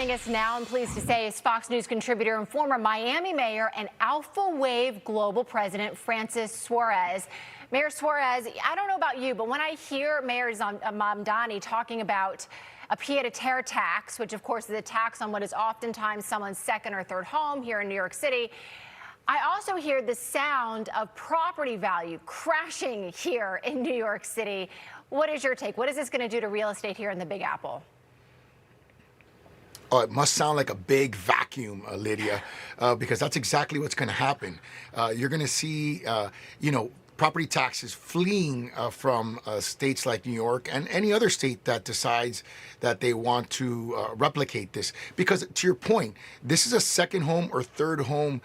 Joining us now, I'm pleased to say, is Fox News contributor and former Miami Mayor and Alpha Wave Global President Francis Suarez. Mayor Suarez, I don't know about you, but when I hear Mayor Mamdani talking about a pied-à-terre tax, which of course is a tax on what is oftentimes someone's second or third home here in New York City, I also hear the sound of property value crashing here in New York City. What is your take? What is this going to do to real estate here in the Big Apple? Oh, it must sound like a big vacuum, Lydia, because that's exactly what's going to happen. You're going to see, property taxes fleeing from states like New York and any other state that decides that they want to replicate this. Because to your point, this is a second home or third home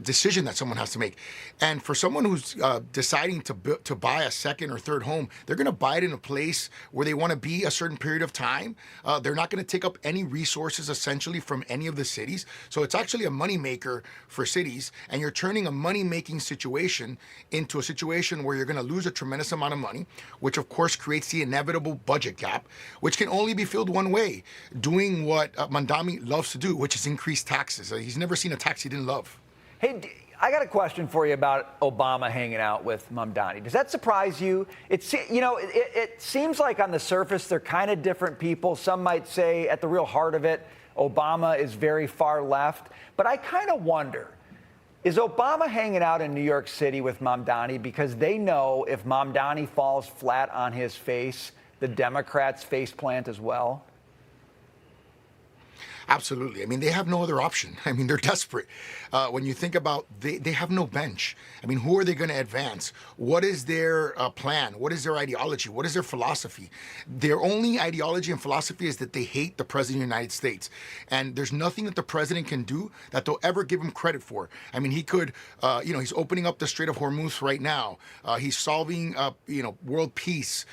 decision that someone has to make. And for someone who's deciding to buy a second or third home, they're going to buy it in a place where they want to be a certain period of time. They're not going to take up any resources essentially from any of the cities. So it's actually a moneymaker for cities. And you're turning a money-making situation into a situation where you're going to lose a tremendous amount of money, which of course creates the inevitable budget gap, which can only be filled one way, doing what Mamdani loves to do, which is increase taxes. He's never seen a tax he didn't love. Hey, I got a question for you about Obama hanging out with Mamdani. Does that surprise you? It seems like on the surface they're kind of different people. Some might say at the real heart of it, Obama is very far left. But I kind of wonder, is Obama hanging out in New York City with Mamdani because they know if Mamdani falls flat on his face, the Democrats face plant as well? Absolutely. I mean, they have no other option. I mean, they're desperate. When you think about, they have no bench. I mean, who are they going to advance? What is their plan? What is their ideology? What is their philosophy? Their only ideology and philosophy is that they hate the president of the United States. And there's nothing that the president can do that they'll ever give him credit for. I mean, he could, he's opening up the Strait of Hormuz right now. He's solving, world peace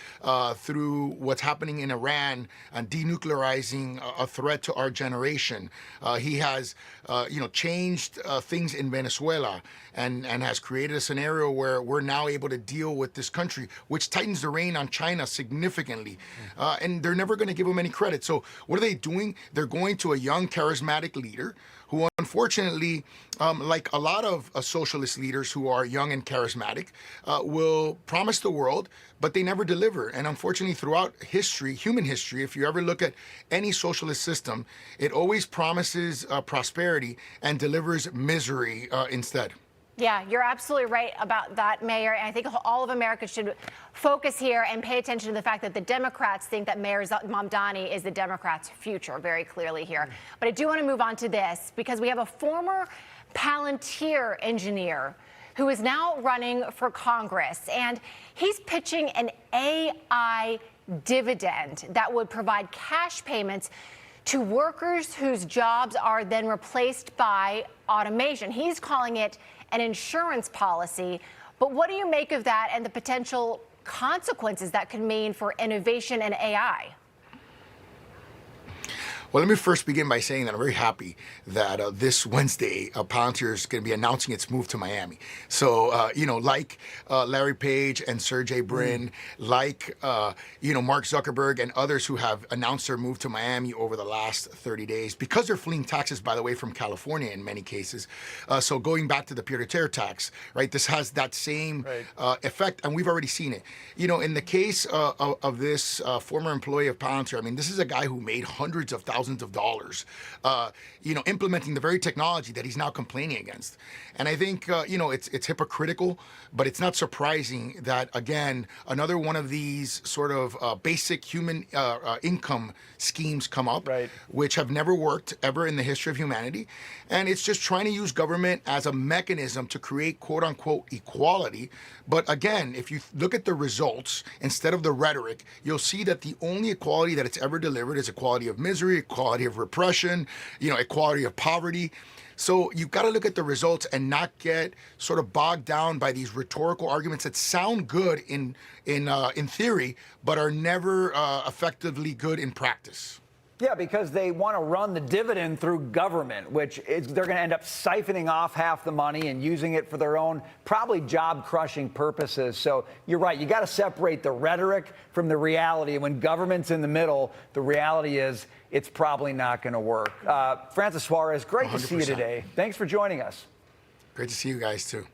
through what's happening in Iran and denuclearizing a threat to our generation. He has, changed things in Venezuela and has created a scenario where we're now able to deal with this country, which tightens the rein on China significantly. And they're never going to give him any credit. So what are they doing? They're going to a young, charismatic leader who unfortunately, like a lot of socialist leaders who are young and charismatic, will promise the world, but they never deliver. And unfortunately, throughout history, human history, if you ever look at any socialist system, it always promises prosperity and delivers misery instead. Yeah, you're absolutely right about that, Mayor. And I think all of America should focus here and pay attention to the fact that the Democrats think that Mayor Mamdani is the Democrats' future very clearly here. But I do want to move on to this because we have a former Palantir engineer who is now running for Congress. And he's pitching an AI dividend that would provide cash payments to workers whose jobs are then replaced by automation. He's calling it an insurance policy. But what do you make of that and the potential consequences that could mean for innovation and AI? Well, let me first begin by saying that I'm very happy that this Wednesday, Palantir is going to be announcing its move to Miami. So, like Larry Page and Sergey Brin, like, Mark Zuckerberg and others who have announced their move to Miami over the last 30 days, because they're fleeing taxes, by the way, from California in many cases. So going back to the pied-à-terre tax, right, this has that same effect, and we've already seen it. In the case of this former employee of Palantir, I mean, this is a guy who made hundreds of thousands of dollars, implementing the very technology that he's now complaining against. And I think, it's hypocritical, but it's not surprising that, again, another one of these sort of basic human income schemes come up, which have never worked ever in the history of humanity. And it's just trying to use government as a mechanism to create, quote unquote, equality. But again, if you look at the results instead of the rhetoric, you'll see that the only equality that it's ever delivered is equality of misery, equality of repression, equality of poverty. So you've got to look at the results and not get sort of bogged down by these rhetorical arguments that sound good in theory, but are never effectively good in practice. Yeah, because they want to run the dividend through government, which is they're going to end up siphoning off half the money and using it for their own probably job-crushing purposes. So you're right. You got to separate the rhetoric from the reality. When government's in the middle, the reality is it's probably not going to work. Francis Suarez, great to see you 100%. today. Thanks for joining us. Great to see you guys, too.